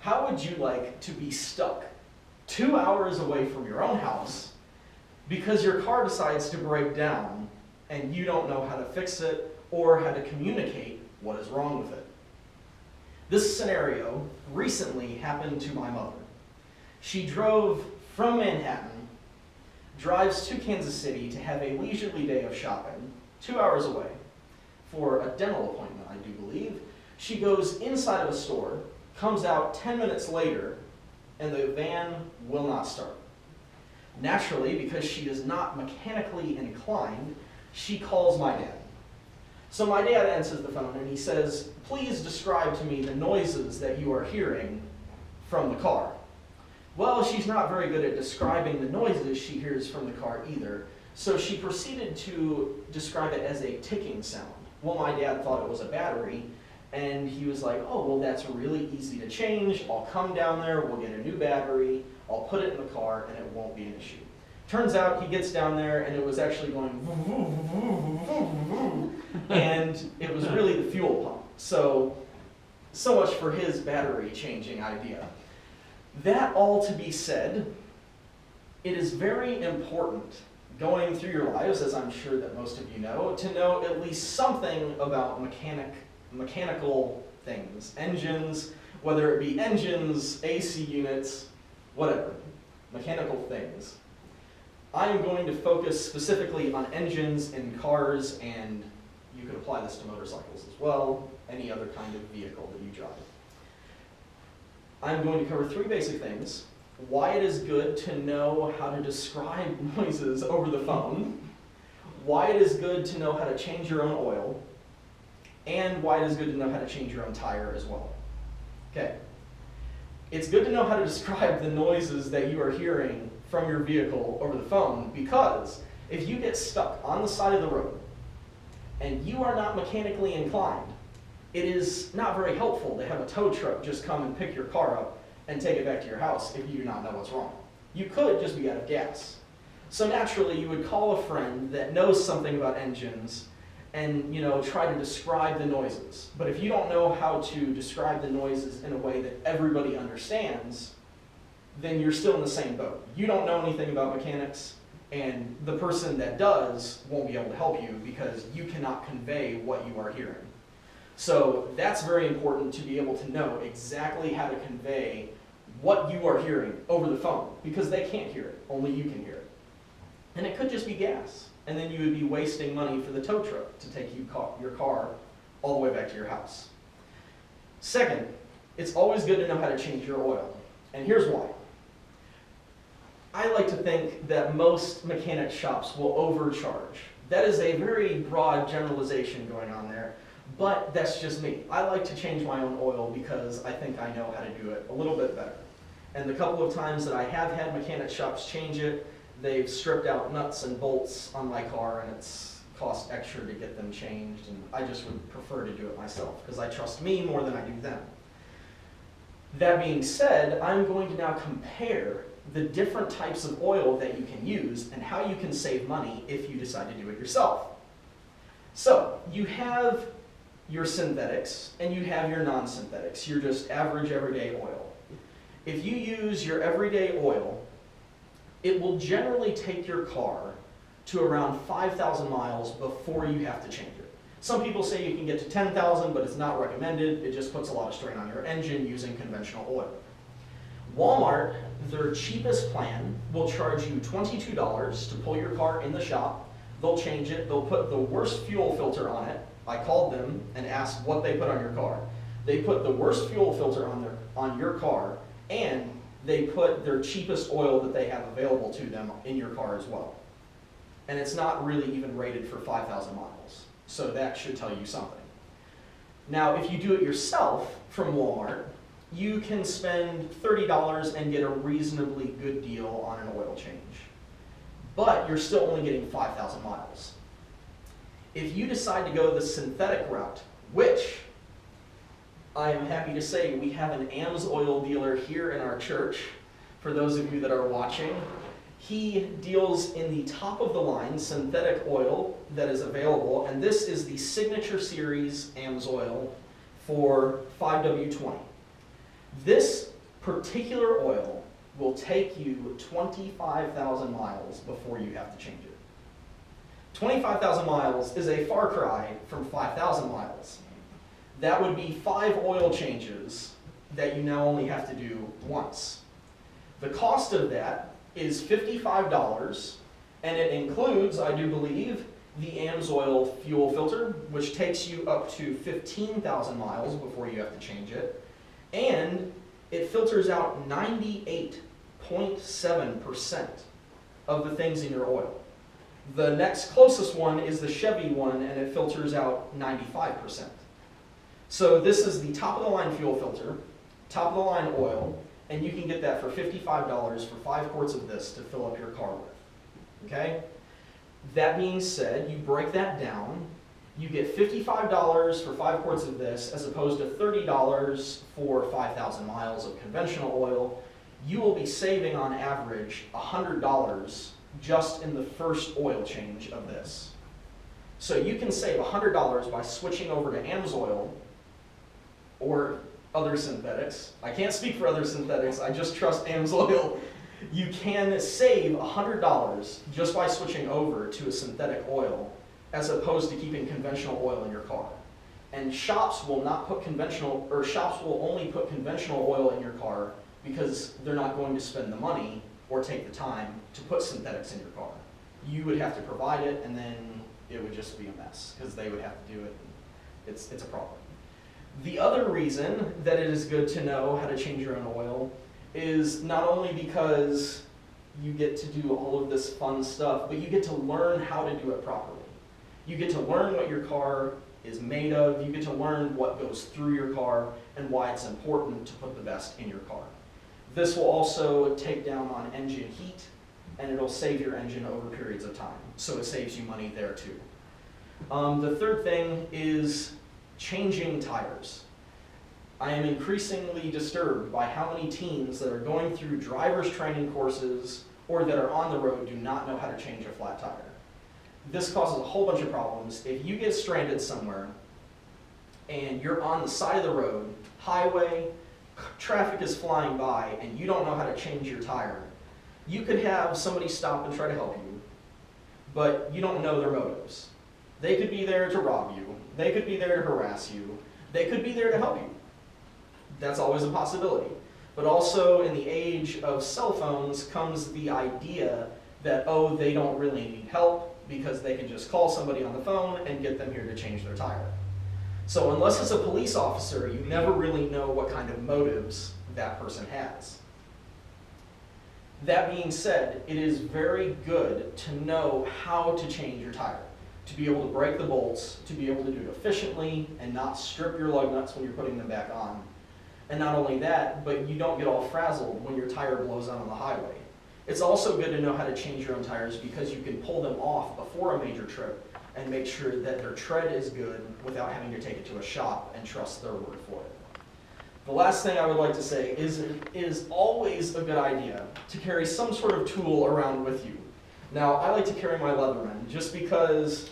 How would you like to be stuck 2 hours away from your own house because your car decides to break down and you don't know how to fix it or how to communicate what is wrong with it? This scenario recently happened to my mother. She drove from Manhattan, drives to Kansas City to have a leisurely day of shopping, 2 hours away, for a dental appointment, I do believe. She goes inside of a store, comes out 10 minutes later, and the van will not start. Naturally, because she is not mechanically inclined, she calls my dad. So my dad answers the phone and he says, "Please describe to me the noises that you are hearing from the car." Well, she's not very good at describing the noises she hears from the car either, so she proceeded to describe it as a ticking sound. Well, my dad thought it was a battery, and he was like, "Oh, well, that's really easy to change. I'll come down there, we'll get a new battery, I'll put it in the car, and it won't be an issue." Turns out he gets down there, and it was actually going and it was really the fuel pump. So much for his battery changing idea. That all to be said, it is very important going through your lives, as I'm sure that most of you know, to know at least something about mechanical things, engines, whether it be engines, AC units, whatever, mechanical things. I am going to focus specifically on engines in cars, and you could apply this to motorcycles as well, any other kind of vehicle that you drive. I'm going to cover 3 basic things: why it is good to know how to describe noises over the phone, why it is good to know how to change your own oil, and why it is good to know how to change your own tire as well. Okay. It's good to know how to describe the noises that you are hearing from your vehicle over the phone, because if you get stuck on the side of the road and you are not mechanically inclined, it is not very helpful to have a tow truck just come and pick your car up and take it back to your house if you do not know what's wrong. You could just be out of gas. So naturally, you would call a friend that knows something about engines and try to describe the noises. But if you don't know how to describe the noises in a way that everybody understands, then you're still in the same boat. You don't know anything about mechanics, and the person that does won't be able to help you because you cannot convey what you are hearing. So that's very important, to be able to know exactly how to convey what you are hearing over the phone, because they can't hear it, only you can hear it. And it could just be gas, and then you would be wasting money for the tow truck to take your car all the way back to your house. Second, it's always good to know how to change your oil, and here's why. I like to think that most mechanic shops will overcharge. That is a very broad generalization going on there, but that's just me. I like to change my own oil because I think I know how to do it a little bit better. And the couple of times that I have had mechanic shops change it, they've stripped out nuts and bolts on my car, and it's cost extra to get them changed, and I just would prefer to do it myself because I trust me more than I do them. That being said, I'm going to now compare the different types of oil that you can use and how you can save money if you decide to do it yourself. So you have your synthetics and you have your non-synthetics, your just average everyday oil. If you use your everyday oil, it will generally take your car to around 5,000 miles before you have to change it. Some people say you can get to 10,000, but it's not recommended. It just puts a lot of strain on your engine using conventional oil. Walmart, their cheapest plan, will charge you $22 to pull your car in the shop. They'll change it. They'll put the worst fuel filter on it. I called them and asked what they put on your car. They put the worst fuel filter on your car, and they put their cheapest oil that they have available to them in your car as well. And it's not really even rated for 5,000 miles. So that should tell you something. Now, if you do it yourself from Walmart, you can spend $30 and get a reasonably good deal on an oil change. But you're still only getting 5,000 miles. If you decide to go the synthetic route, which I am happy to say we have an AMSOIL dealer here in our church, for those of you that are watching, he deals in the top of the line synthetic oil that is available, and this is the Signature Series AMSOIL for 5W20. This particular oil will take you 25,000 miles before you have to change it. 25,000 miles is a far cry from 5,000 miles. That would be 5 oil changes that you now only have to do once. The cost of that is $55, and it includes, I do believe, the AMSOIL fuel filter, which takes you up to 15,000 miles before you have to change it, and it filters out 98.7% of the things in your oil. The next closest one is the Chevy one, and it filters out 95%. So this is the top of the line fuel filter, top of the line oil, and you can get that for $55 for 5 quarts of this to fill up your car with. Okay? That being said, you break that down, you get $55 for 5 quarts of this as opposed to $30 for 5,000 miles of conventional oil. You will be saving on average $100 just in the first oil change of this. So you can save $100 by switching over to AMSOIL or other synthetics. I can't speak for other synthetics, I just trust AMSOIL. You can save $100 just by switching over to a synthetic oil as opposed to keeping conventional oil in your car. And shops will not put conventional, or shops will only put conventional oil in your car because they're not going to spend the money or take the time to put synthetics in your car. You would have to provide it, and then it would just be a mess because they would have to do it. It's a problem. The other reason that it is good to know how to change your own oil is not only because you get to do all of this fun stuff, but you get to learn how to do it properly. You get to learn what your car is made of, you get to learn what goes through your car, and why it's important to put the best in your car. This will also take down on engine heat, and it'll save your engine over periods of time, so it saves you money there too. The third thing is changing tires. I am increasingly disturbed by how many teens that are going through driver's training courses or that are on the road do not know how to change a flat tire. This causes a whole bunch of problems. If you get stranded somewhere and you're on the side of the road, highway, traffic is flying by, and you don't know how to change your tire, you could have somebody stop and try to help you, but you don't know their motives. They could be there to rob you. They could be there to harass you. They could be there to help you. That's always a possibility. But also in the age of cell phones comes the idea that, oh, they don't really need help because they can just call somebody on the phone and get them here to change their tire. So unless it's a police officer, you never really know what kind of motives that person has. That being said, it is very good to know how to change your tire, to be able to break the bolts, to be able to do it efficiently and not strip your lug nuts when you're putting them back on. And not only that, but you don't get all frazzled when your tire blows out on the highway. It's also good to know how to change your own tires because you can pull them off before a major trip and make sure that their tread is good without having to take it to a shop and trust their word for it. The last thing I would like to say is it is always a good idea to carry some sort of tool around with you. Now, I like to carry my Leatherman just because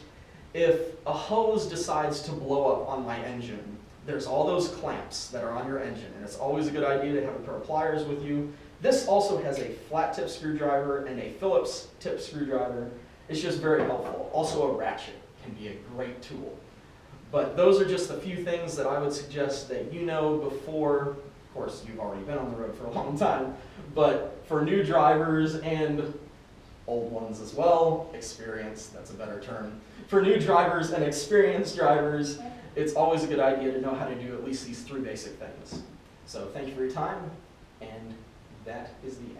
if a hose decides to blow up on my engine, there's all those clamps that are on your engine, and it's always a good idea to have a pair of pliers with you. This also has a flat tip screwdriver and a Phillips tip screwdriver. It's just very helpful. Also a ratchet can be a great tool. But those are just a few things that I would suggest that you know before. Of course, you've already been on the road for a long time, but for new drivers and old ones as well, experienced, that's a better term. For new drivers and experienced drivers, it's always a good idea to know how to do at least these 3 basic things. So thank you for your time, and that is the end.